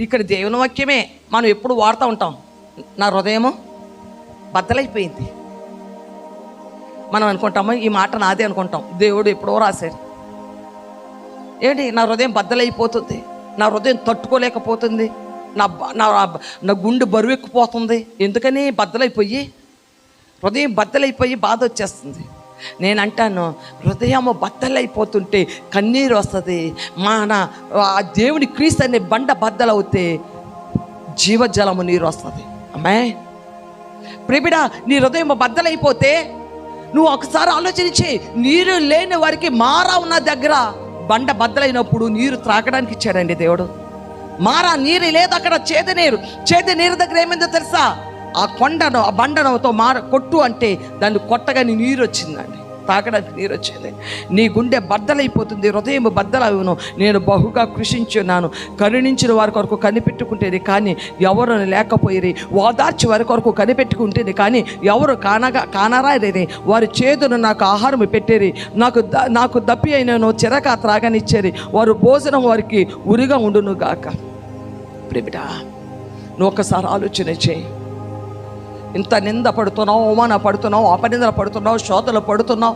ఇక్కడ దేవుని వాక్యమే మనం ఎప్పుడు వాడుతూ ఉంటాం. నా హృదయము బద్దలైపోయింది. మనం అనుకుంటాము ఈ మాట నాదే అనుకుంటాం. దేవుడు ఎప్పుడో రాశాడు. ఏంటి, నా హృదయం బద్దలైపోతుంది, నా హృదయం తట్టుకోలేకపోతుంది, నా గుండె బరువెక్కిపోతుంది. ఎందుకని? హృదయం బద్దలైపోయి బాధ వచ్చేస్తుంది. నేను అంటాను, హృదయం బద్దలైపోతుంటే కన్నీరు వస్తుంది. ఆ దేవుని క్రీస్తు అనే బండ బద్దలవుతే జీవజలము నీరు వస్తుంది. అమ్మాయి ప్రిబిడ, నీ హృదయం బద్దలైపోతే నువ్వు ఒకసారి ఆలోచించి, నీరు లేని వారికి మారా ఉన్న దగ్గర బండ బద్దలైనప్పుడు నీరు త్రాగడానికి ఇచ్చాడండి దేవుడు. మారా నీరు లేదు అక్కడ, చేదు నీరు దగ్గర ఏమైందో తెలుసా? ఆ కొండను, ఆ బండనుతో కొట్టు అంటే దాన్ని కొట్టగానే నీరు వచ్చిందండి, తాగడానికి నీరు వచ్చింది. నీ గుండె బద్దలైపోతుంది, హృదయం బద్దలవును. నేను బహుగా కృషించున్నాను, కరుణించిన వారి కొరకు కనిపెట్టుకుంటేది కానీ ఎవరు లేకపోయేది, ఓదార్చి వారి కొరకు కనిపెట్టుకుంటేది కానీ ఎవరు కానరారేది. వారి చేతును నాకు ఆహారం పెట్టేది, నాకు దప్పి అయినను చిరక త్రాగనిచ్చేది. వారు భోజనం వారికి ఉరిగా ఉండును గాక. ప్రేమిటా, నువ్వు ఒకసారి ఆలోచన చేయి. ఇంత నింద పడుతున్నావు, అవమాన పడుతున్నావు, అపనిందలు పడుతున్నావు, శోధనలు పడుతున్నావు,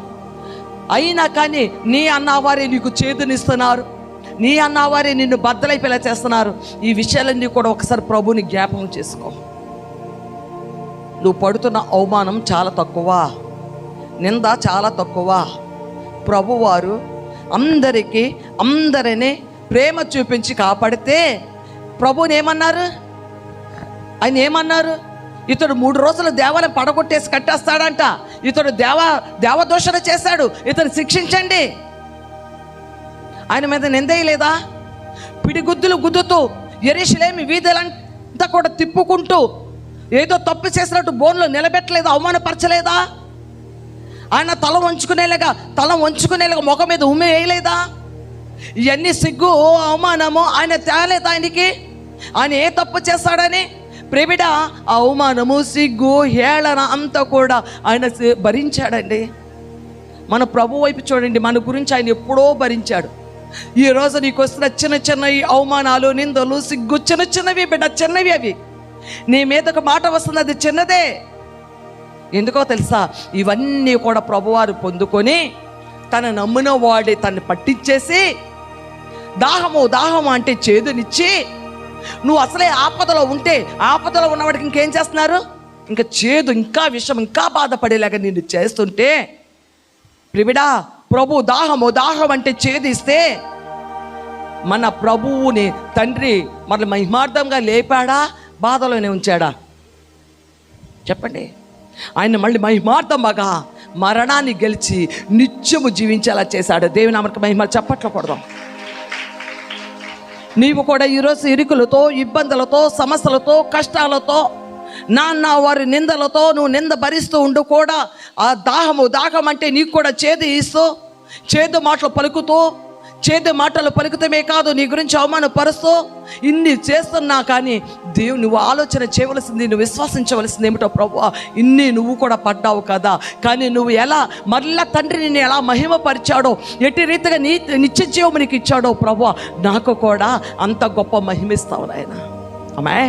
అయినా కానీ నీ అన్నవారే నీకు చేదునిస్తున్నారు, నీ అన్నవారే నిన్ను బద్దలైపోయేలా చేస్తున్నారు. ఈ విషయాలన్నీ కూడా ఒకసారి ప్రభుని జ్ఞాపకం చేసుకో. నువ్వు పడుతున్న అవమానం చాలా తక్కువ, నింద చాలా తక్కువ. ప్రభువారు అందరినీ ప్రేమ చూపించి కాపాడితే ప్రభుని ఏమన్నారు? ఆయన ఏమన్నారు? ఇతడు 3 రోజులు దేవాలయం పడగొట్టేసి కట్టేస్తాడంట. ఇతడు దేవదూషణ చేశాడు, ఇతను శిక్షించండి. ఆయన మీద నిందేయలేదా? పిడిగుద్దులు గుద్దుతూ యెరూషలేము వీధులంతా కూడా తిప్పుకుంటూ ఏదో తప్పు చేసినట్టు బోన్లో నిలబెట్టలేదా? అవమానపరచలేదా? ఆయన తల వంచుకునేలాగా ముఖం మీద ఉమ్మి వేయలేదా? ఇవన్నీ సిగ్గు అవమానము ఆయన తేలేదా? ఆయన ఏ తప్పు చేస్తాడని ప్రేమిడ అవమానము, సిగ్గు, హేళన అంతా కూడా ఆయన భరించాడండి. మన ప్రభు వైపు చూడండి, మన గురించి ఆయన ఎప్పుడో భరించాడు. ఈరోజు నీకు వస్తున్న చిన్న ఈ అవమానాలు, నిందలు, సిగ్గు చిన్నవి బిడ్డ, చిన్నవి. అవి నీ మీదకు మాట వస్తుంది, అది చిన్నదే. ఎందుకో తెలుసా? ఇవన్నీ కూడా ప్రభువారు పొందుకొని తన నమ్మిన వాడి తను పట్టించేసి దాహము అంటే చేదునిచ్చి, నువ్వు అసలే ఆపదలో ఉంటే ఆపదలో ఉన్నవాడికి ఇంకేం చేస్తున్నారు? ఇంకా చేదు, ఇంకా విషం, ఇంకా బాధపడేలాగా నిన్ను చేస్తుంటే ప్రివిడా, ప్రభు దాహం అంటే చేదిస్తే మన ప్రభువుని తండ్రి మళ్ళీ మహిమార్థంగా లేపాడా, బాధలోనే ఉంచాడా? చెప్పండి. ఆయన మళ్ళీ మహిమార్థంగా మరణాన్ని గెలిచి నిత్యము జీవించేలా చేశాడు. దేవుని నామమునకు మహిమ. చప్పట్లు కొడదాం. నీవు కూడా ఈరోజు ఇరుకులతో, ఇబ్బందులతో, సమస్యలతో, కష్టాలతో, వారి నిందలతో నువ్వు నింద భరిస్తూ ఉండు కూడా ఆ దాహం అంటే నీకు కూడా చేదు మాటలు పలుకుతమే కాదు, నీ గురించి అవమానపరుస్తూ ఇన్ని చేస్తున్నా కానీ దేవుడు నువ్వు ఆలోచన చేయవలసింది, నువ్వు విశ్వసించవలసింది ఏమిటో, ప్రభువా ఇన్ని నువ్వు కూడా పడ్డావు కదా, కానీ నువ్వు ఎలా మరలా తండ్రి నిన్ను ఎలా మహిమపరిచాడో, ఎట్టి రీతిగా నిత్య జీవము నీకు ఇచ్చాడో ప్రభువా, నాకు కూడా అంత గొప్ప మహిమిస్తావు నాయన. అమ్మాయి.